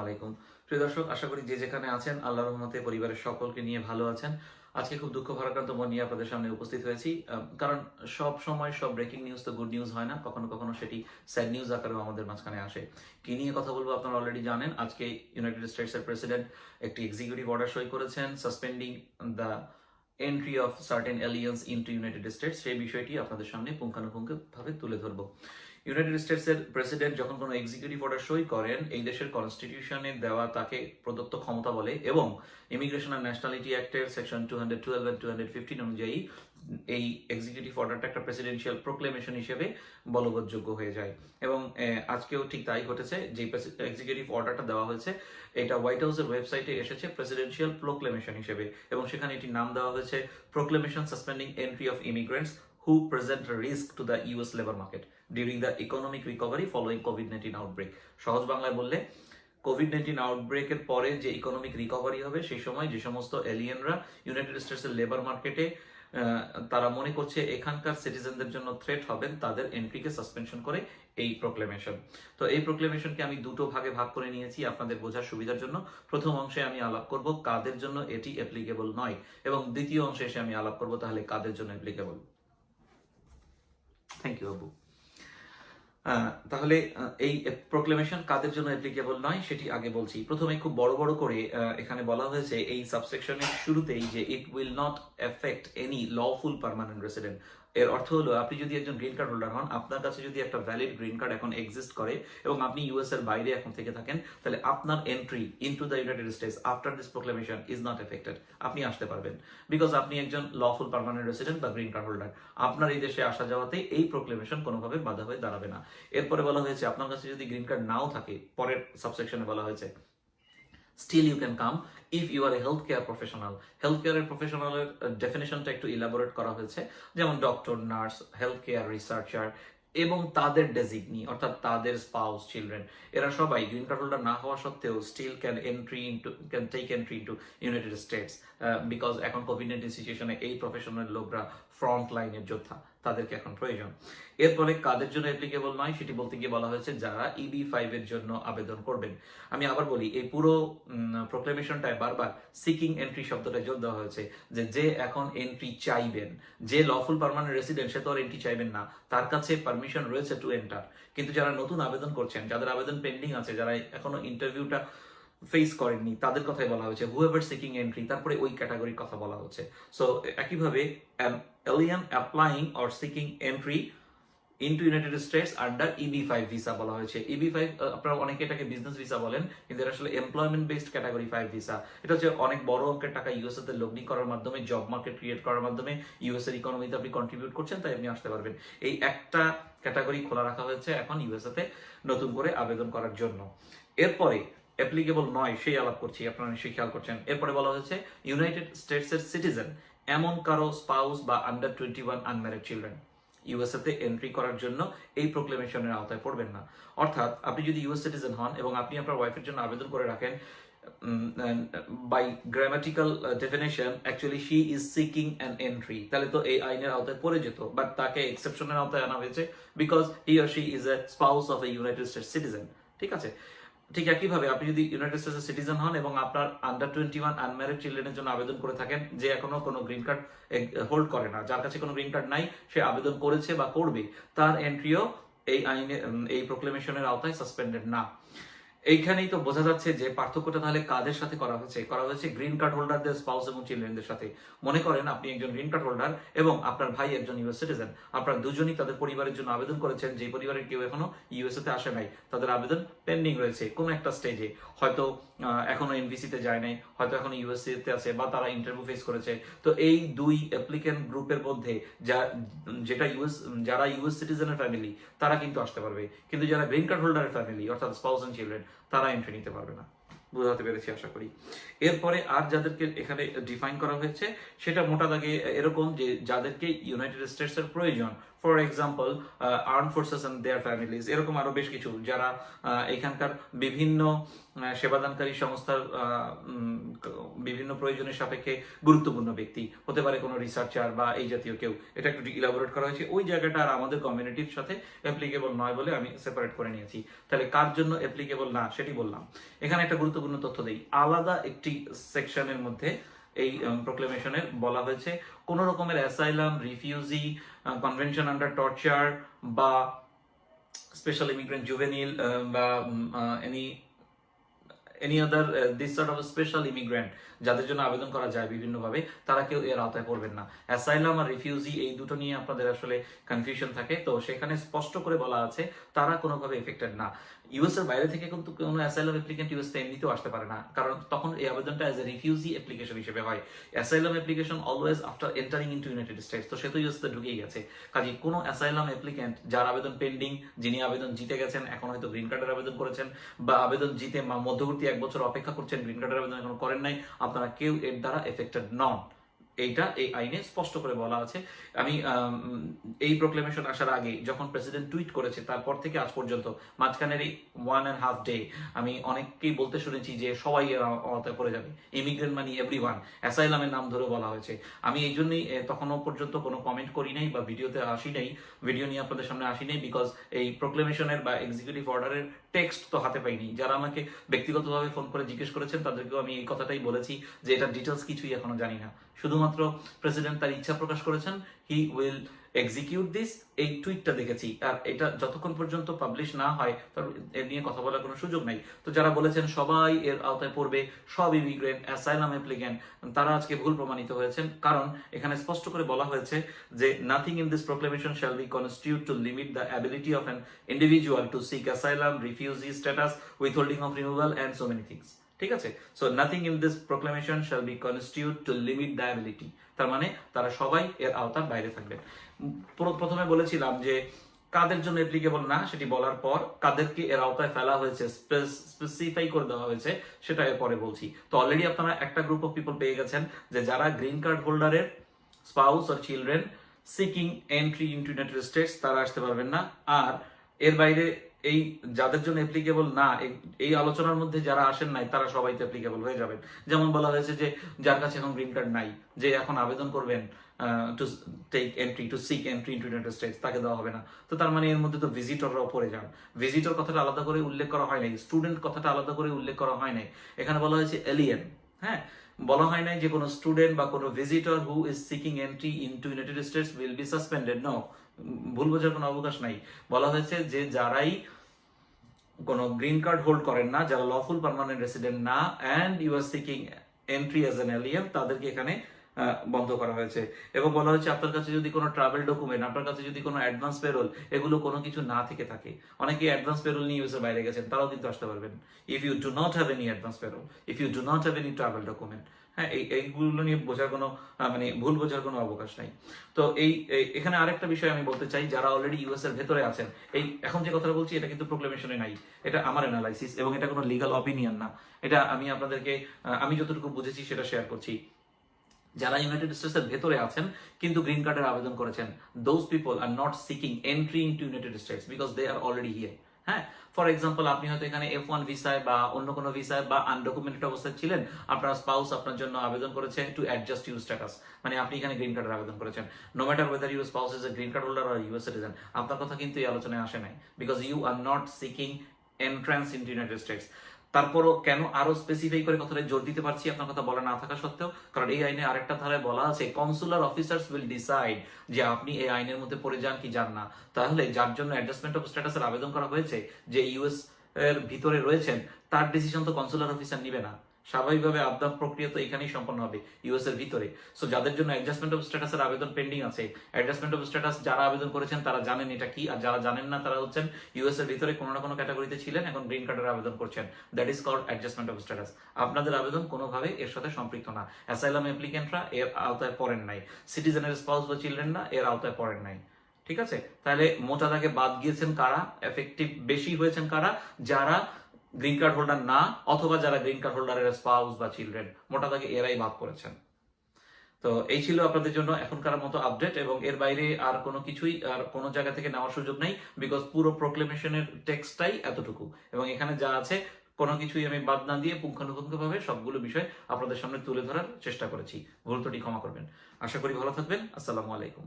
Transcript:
আলাইকুম প্রিয় দর্শক, আশা করি যে যেখানে আছেন আল্লাহর রহমতে পরিবারের সকলকে নিয়ে ভালো আছেন। আজকে খুব দুঃখ ভারাক্রান্ত মন নিয়ে আপনাদের সামনে উপস্থিত হয়েছি, কারণ সব সময় সব ব্রেকিং নিউজ তো গুড নিউজ হয় না, কখনো কখনো সেটি স্যাড নিউজ আকারেও আমাদের মাঝখানে আসে। কি নিয়ে কথা বলবো আপনারা অলরেডি জানেন। আজকে ইউনাইটেড স্টেটসের প্রেসিডেন্ট একটি এক্সিকিউটিভ অর্ডার সই করেছেন, suspending the entry of certain aliens into United states. সেই বিষয়টি আপনাদের সামনে পুঙ্খানুপুঙ্খভাবে তুলে ধরবো। ইউনাইটেড স্টেটসের প্রেসিডেন্ট যখন কোনো এক্সিকিউটিভ অর্ডার সই করেন, এই দেশের কনস্টিটিউশনে দেওয়া তাকে প্রদত্ত ক্ষমতা বলে, এবং ইমিগ্রেশন অ্যান্ড ন্যাশনালিটি অ্যাক্টের সেকশন 212 এবং 215 অনুযায়ী এই এক্সিকিউটিভ অর্ডারটা একটা প্রেসিডেন্সিয়াল প্রোক্লেমেশন হিসেবে বলবৎযোগ্য হয়ে যায়। এবং আজকেও ঠিক তাই ঘটেছে। যে এক্সিকিউটিভ অর্ডারটা দেওয়া হয়েছে, এটা হোয়াইট হাউসের ওয়েবসাইটে এসেছে প্রেসিডেন্সিয়াল প্রোক্লেমেশন হিসেবে, এবং সেখানে এটির নাম দেওয়া হয়েছে proclamation suspending entry of immigrants who present a risk to the US labor market during the economic recovery following COVID-19 outbreak। সহজ বাংলায় বললে, কোভিড-19 আউটব্রেকের পরে যে ইকোনমিক রিকভারি হবে, সেই সময় যে সমস্ত এলিয়েনরা ইউনাইটেড স্টেটসের লেবার মার্কেটে তারা মনে করছে এখানকার সিটিজেনদের জন্য থ্রেট হবেন, তাদের এন্ট্রিকে সাসপেনশন করে এই প্রোক্লেমেশন। তো এই প্রোক্লেমেশনকে আমি দুটো ভাগে ভাগ করে নিয়েছি আপনাদের বোঝার সুবিধার জন্য। প্রথম অংশে আমি আলাপ করব কাদের জন্য এটি অ্যাপ্লিকেবল নয়, এবং দ্বিতীয় অংশে এসে আমি আলাপ করব তাহলে কাদের জন্য অ্যাপ্লিকেবল। Thank you Abu. তাহলে এই প্রোক্লেমেশন কাদের জন্য অ্যাপ্লিকেবল নয় সেটি আগে বলছি। প্রথমে খুব বড় বড় করে এখানে বলা হয়েছে এই সাবসেকশনের শুরুতেই যে it will not effect any lawful permanent resident. এর অর্থ হলো, আপনি যদি একজন গ্রিন কার্ড হোল্ডার হন, আপনার কাছে যদি একটা ভ্যালিড গ্রিন কার্ড এখন এক্সিস্ট করে এবং আপনি ইউএস এর বাইরে এখন থেকে থাকেন, তাহলে আপনার entry into the United states after this proclamation is not affected. আপনি আসতে পারবেন, বিকজ আপনি একজন লফুল পার্মানেন্ট রেসিডেন্ট বা গ্রিন কার্ড হোল্ডার। আপনার এই দেশে আসা যাওয়াতে এই প্রোক্লেমেশন কোনোভাবে বাধা হয়ে দাঁড়াবে না। এরপরে বলা হয়েছে, আপনার কাছে যদি গ্রিন কার্ড নাও থাকে, পরের সাবসেকশনে বলা হয়েছে still you can come if you are a healthcare professional। হেলথকেয়ারের প্রফেশনালের ডেফিনেশনটা একটু ইলাবোরেট করা হয়েছে, যেমন ডক্টর, নার্স, হেলথকেয়ার রিসার্চার এবং তাদের ডেজিগনি, অর্থাৎ তাদের স্পাউস, চিলড্রেন, এরা সবাই গ্রিন কার্ড হোল্ডার না হওয়া সত্ত্বেও still can take entry into United States, because এখন কোভিড-19 সিচুয়েশনে এই প্রফেশনাল লোকরা ফ্রন্ট লাইনের যোদ্ধা, তাদেরকে এখন প্রয়োজন। এরপরে কাদের জন্য অ্যাপ্লিকেবল নয় সেটি বলতে গিয়ে বলা হয়েছে যারা EB-5 এর জন্য আবেদন করবেন। আমি আবার বলি, এই পুরো প্রোক্লেমেশনটায় বারবার সিকিং এন্ট্রি শব্দটা জোর দেওয়া হয়েছে, যে এখন এন্ট্রি চাইবেন, যে লফুল পার্মানেন্ট রেসিডেন্ট সে তো আর এন্ট্রি চাইবেন না, তার কাছে পারমিশন রয়েছে টু এন্টার। কিন্তু যারা নতুন আবেদন করছেন, যাদের আবেদন পেন্ডিং আছে, যারা এখনো ইন্টারভিউটা ফেস করেননি, তাদের কথাই বলা হয়েছে হুএভার সিকিং এন্ট্রি, তারপরে ওই ক্যাটাগরির কথা বলা হচ্ছে। সো একইভাবে an alien applying or seeking entry into United States under EB-5 visa বলা হয়েছে। EB-5 আপনারা অনেকে এটাকে বিজনেস ভিসা বলেন, কিন্তু এটা আসলে এমপ্লয়মেন্ট বেসড ক্যাটাগরি 5 ভিসা। এটা হচ্ছে অনেক বড় অঙ্কের টাকা ইউএসএ তে লগ্নি করার মাধ্যমে, জব মার্কেট ক্রিয়েট করার মাধ্যমে ইউএস এর ইকোনমিতে আপনি কন্ট্রিবিউট করছেন, তাই আপনি আসতে পারবেন। এই একটা ক্যাটাগরি খোলা রাখা হয়েছে এখন ইউএসএ তে নতুন করে আবেদন করার জন্য। এরপরে অ্যাপ্লিকেবল নয় সেই আলাপ করছি, আপনারা নিশ্চয়ই খেয়াল করছেন। এরপরে বলা হয়েছে ইউনাইটেড স্টেটস এর সিটিজেন এমন কারো স্পাউস বা আন্ডার 21 আনম্যারিড চিলড্রেন ইউএসএ তে এন্ট্রি করার জন্য এই প্রোক্লেমেশনের আওতায় পড়বেন না। অর্থাৎ আপনি যদি ইউএস সিটিজেন হন এবং আপনি আপনার ওয়াইফের জন্য আবেদন করে রাখেন, by grammatical definition actually she is seeking an entry, তাহলে তো এই আইনের আওতায় পড়ে যেত, বাট তাকে এক্সেপশনের আওতায় আনা হয়েছে because he or she is a spouse of A United states citizen. ঠিক আছে। ঠিক একইভাবে আপনি যদি ইউনাইটেড স্টেটসের সিটিজেন হন এবং আপনার আন্ডার 21 আনম্যারিড চিলড্রেনের জন্য আবেদন করে থাকেন, যে এখনো কোনো গ্রিন কার্ড হোল্ড করে না, যার কাছে কোনো গ্রিন কার্ড নাই, সে আবেদন করেছে বা করবে, তার এন্ট্রিও এই আইনে, এই প্রোক্লেমেশনের আওতায় সাসপেন্ডেড না। এইখানেই তো বোঝা যাচ্ছে যে পার্থক্যটা তাহলে কাদের সাথে করা হয়েছে গ্রিন কার্ড হোল্ডারদের স্পাউস এবং চিলড্রেনদের সাথে। মনে করেন আপনি একজন গ্রিন কার্ড হোল্ডার এবং আপনার ভাই একজন ইউএস সিটিজেন, আপনারা দুজনই তাদের পরিবারের জন্য আবেদন করেছেন, যে পরিবারের কেউ এখনো ইউএসএ তে আসে নাই, তাদের আবেদন পেন্ডিং রয়েছে কোনো একটা স্টেজে, হয়তো এখনো এনভিসি তে যায় নাই, হয়তো এখনো ইউএসএ তে আছে, বা তারা ইন্টারভিউ ফেস করেছে। তো এই দুই অ্যাপ্লিকেন্ট গ্রুপের মধ্যে যারা ইউএস সিটিজেনের ফ্যামিলি, তারা কিন্তু আসতে পারবে, কিন্তু যারা গ্রিন কার্ড হোল্ডারের ফ্যামিলি অর্থাৎ স্পাউস এন্ড চিলড্রেন, তারা এন্ট্রি নিতে পারবে না। বোঝাতে পেরেছি আশা করি। এরপরে আর যাদেরকে এখানে ডিফাইন করা হয়েছে সেটা মোটা দাগে এরকম, যে যাদেরকে ইউনাইটেড স্টেটস এর প্রয়োজন for example arm forces and there families, এরকম আরো বেশ কিছু যারা এখানকার বিভিন্ন সেবাদানকারী সংস্থার বিভিন্ন প্রয়োজনের সাপেক্ষে গুরুত্বপূর্ণ ব্যক্তি হতে পারে, কোনো রিসার্চার বা এই জাতীয় কেউ, এটা একটু ইলাবোরেট করা হয়েছে। ওই জায়গাটা আর আমাদের কমিউনিটির সাথে অ্যাপ্লিকেবল নয় বলে আমি সেপারেট করে নিয়েছি। তাহলে কার জন্য অ্যাপ্লিকেবল না সেটি বললাম। এখানে একটা গুরুত্বপূর্ণ তথ্য দেই, আলাদা একটি সেকশনের মধ্যে এই প্রোক্লেমেশনের বলা হয়েছে কোন রকমের asylum, refugee, convention under torture বা স্পেশাল ইমিগ্রেন্ট জুভেনিল বা any other this sort of special immigrant যাদের জন্য আবেদন করা যায় বিভিন্নভাবে, তারা কেউ এর আওতায় পড়বেন না। অ্যাসাইলাম আর রিফিউজি এই দুটো নিয়ে আপনাদের আসলে কনফিউশন থাকে, তো সেখানে স্পষ্ট করে বলা আছে তারা কোনোভাবে এফেক্টেড না। ইউএস এর বাইরে থেকে কিন্তু কোনো অ্যাসাইলাম অ্যাপ্লিকেন্ট ইউএস এমনিতেও আসতে পারে না, কারণ তখন এই আবেদনটা অ্যাজ এ রিফিউজি অ্যাপ্লিকেশন হিসেবে হয়। Asylum application always after entering into United states, তো সে তো ইউএস তে ঢুকেই গেছে। কাজে কোনো অ্যাসাইলাম অ্যাপ্লিকেন্ট যার আবেদন পেন্ডিং, যিনি আবেদন জিতে গেছেন, এখন হয়তো গ্রিন কার্ডের আবেদন করেছেন বা আবেদন জিতে মধ্যবর্তী 1 বছর অপেক্ষা করছেন, গ্রিন কার্ডের আবেদন এখন করেন নাই, আপনারা কেউ এর দ্বারা এফেক্টেড নন। এইটা এই আইনে স্পষ্ট করে বলা আছে। আমি এই প্রোক্লেমেশন আসার আগে যখন প্রেসিডেন্ট টুইট করেছে তারপর থেকে আজ পর্যন্ত মাঝখানের এই 1.5 ডে আমি অনেককেই বলতে শুনেছি যে সবাই আওতায় পড়ে যাবে, ইমিগ্রেন্ট মানে এভরিওয়ান, অ্যাসাইলামের নাম ধরে বলা হয়েছে। আমি এই জন্যই তখনও পর্যন্ত কোনো কমেন্ট করি নাই বা ভিডিওতে আসি নাই, ভিডিও নিয়ে আপনাদের সামনে আসি নাই, বিকজ এই প্রোক্লেমেশনের বা এক্সিকিউটিভ অর্ডারের টেক্সট তো হাতে পাইনি। যারা আমাকে ব্যক্তিগতভাবে ফোন করে জিজ্ঞেস করেছেন তাদেরকেও আমি এই কথাটাই বলেছি যে এটা ডিটেলস কিছুই এখনো জানি না, শুধুমাত্র প্রেসিডেন্ট তার ইচ্ছা প্রকাশ করেছেন, হি উইল এক্সিকিউট দিস, এই টুইটটা দেখেছি। আর এটা যতক্ষণ পর্যন্ত পাবলিশ না হয় তার এ নিয়ে কথা বলার কোনো সুযোগ নাই। তো যারা বলেছেন সবাই এর আওতায় পড়বে, সব ইমিগ্রেন্ট, অ্যাসাইলাম অ্যাপ্লিকেন্ট, তারা আজকে ভুল প্রমাণিত হয়েছেন। কারণ এখানে স্পষ্ট করে বলা হয়েছে যে nothing in this proclamation shall be constitute to limit the ability of an individual to seek asylum, refugee status, withholding of removal and so many things. ঠিক আছে, so nothing in this proclamation shall be constitute to limit the ability, তার মানে তারা সবাই এর আওতার বাইরে থাকবেন। প্রথমে বলেছিলাম যে কাদের জন্য অ্যাপ্লিকেবল না সেটি বলার পর কাদেরকে এর আওতায় ফেলা হয়েছে, স্পেসিফাই করে দেওয়া হয়েছে, সেটা এরপরে বলছি। তো অলরেডি আপনারা একটা গ্রুপ অফ পিপল পেয়ে গেছেন যে যারা গ্রিন কার্ড হোল্ডারের spouse or children seeking entry into United states, তারা আসতে পারবেন না। আর এর বাইরে এই যাদের জন্য অ্যাপ্লিকেবল না, এই আলোচনার মধ্যে যারা আসেন নাই তারা সবাই তো অ্যাপ্লিকেবল হয়ে যাবেন। যেমন বলা হয়েছে যে যার কাছে এখন গ্রিন কার্ড নাই, যে এখন আবেদন করবেন to take entry, to seek entry into United States, তাকে দেওয়া হবে না। তো তার মানে এর মধ্যে তো ভিজিটররাও পড়ে যান। ভিজিটর কথাটা আলাদা করে উল্লেখ করা হয় নাই, স্টুডেন্ট কথাটা আলাদা করে উল্লেখ করা হয় নাই, এখানে বলা হয়েছে এলিয়েন। হ্যাঁ, বলা হয় নাই যে কোনো স্টুডেন্ট বা কোনো visitor who is seeking entry into United States will be suspended, no, ভুল বোঝার কোনো অবকাশ নাই। বলা হয়েছে যে যারাই কোনো গ্রিন কার্ড হোল্ড করেন না, যারা লফুল পার্মানেন্ট রেসিডেন্ট না, and you are seeking entry as an alien, তাদেরকে এখানে বন্ধ করা হয়েছে। এবং বলা হয়েছে আপনার কাছে যদি কোনো ট্রাভেল ডকুমেন্ট, আপনার কাছে যদি কোনো অ্যাডভান্স পেরোল, এগুলো কোনো কিছু না থেকে থাকে, অনেকে অ্যাডভান্স পেরোল নিয়ে ইউএসের বাইরে গেছেন, তারাও কিন্তু আসতে পারবেন। If you do not have any advance parole, if you do not have any travel document, হ্যাঁ, এইগুলো নিয়ে বোঝার কোনো মানে ভুল বোঝার কোনো অবকাশ নাই। তো এখানে আরেকটা বিষয় আমি বলতে চাই, যারা অলরেডি ইউএস এর ভেতরে আছেন, এই এখন যে কথাটা বলছি এটা কিন্তু প্রোক্লেমেশনে নাই, এটা আমার অ্যানালাইসিস এবং এটা কোনো লিগাল অপিনিয়ন না, এটা আমি আপনাদেরকে আমি যতটুকু বুঝেছি সেটা শেয়ার করছি। যারা ইউনাইটেড স্টেটসের ভেতরে আছেন কিন্তু গ্রিন কার্ডের আবেদন করেছেন, those people are not seeking entry into United States because they are already here. হ্যাঁ, ফর এক্সাম্পল আপনি হয়তো এখানে F1 ভিসায় বা অন্য কোনো ভিসায় বা আনডকুমেন্টেড অবস্থায় ছিলেন, আপনার স্পাউস আপনার জন্য আবেদন করেছে টু অ্যাডজাস্ট ইউর স্ট্যাটাস, মানে আপনি এখানে গ্রিন কার্ডের আবেদন করেছেন। No matter whether your spouse is a green card holder or US citizen, আপনার কথা কিন্তু এই আলোচনায় আসে নাই, because you are not seeking entrance into United States. তারপরও কেন আরো স্পেসিফাই করে কথাটা জোর দিতে পারছি আপনার কথা বলা না থাকা সত্ত্বেও, কারণ এই আইনে আরেকটা ধারায় বলা আছে কনসুলার অফিসার্স উইল ডিসাইড যে আপনি এই আইনের মধ্যে পড়ে যান কি যান না। তাহলে যার জন্য অ্যাডজাস্টমেন্ট অফ স্ট্যাটাসের আবেদন করা হয়েছে, যে ইউএস এর ভিতরে রয়েছেন, তার ডিসিশন তো কনসুলার অফিসার নিবে না। স্বাভাবিকভাবে আবেদন প্রক্রিয়া তো এখানেই সম্পন্ন হবে ইউএস এর ভিতরে। সো যাদের জন্য অ্যাডজাস্টমেন্ট অফ স্ট্যাটাসের আবেদন পেন্ডিং আছে, অ্যাডজাস্টমেন্ট অফ স্ট্যাটাস যারা আবেদন করেছেন তারা জানেন এটা কি, আর যারা জানেন না তারা হচ্ছেন ইউএস এর ভিতরে কোনো না কোনো ক্যাটাগরিতে ছিলেন, এখন গ্রিন কার্ডের আবেদন করছেন, that is called adjustment of status. আপনাদের আবেদন কোনোভাবে এর সাথে সম্পৃক্ত না। অ্যাসাইলাম অ্যাপ্লিকেন্টরা এর আওতায় পড়েন নাই, সিটিজেনের স্পাউস বা চিলড্রেন না এর আওতায় পড়েন নাই। ঠিক আছে, তাহলে মোটা দাগে বাদ গিয়েছেন কারা, এফেক্টিভ বেশি হয়েছেন কারা, যারা গ্রিন কার্ড হোল্ডার না অথবা যারা গ্রিন কার্ড হোল্ডারের স্পাউস বা চিলড্রেন, মোটা দাগে এরাই বাদ করেছেন। তো এই ছিল আপনাদের জন্য এখনকার মতো আপডেট, এবং এর বাইরে আর কোনো কিছুই আর কোনো জায়গা থেকে নেওয়ার সুযোগ নেই, বিকজ পুরো প্রোক্লেমেশনের টেক্সটটাই এতটুকু, এবং এখানে যা আছে কোনো কিছুই আমি বাদ না দিয়ে পুঙ্খানুপুঙ্খভাবে সবগুলো বিষয় আপনাদের সামনে তুলে ধরার চেষ্টা করেছি। ভুল ত্রুটি ক্ষমা করবেন। আশা করি ভালো থাকবেন। আসসালামু আলাইকুম।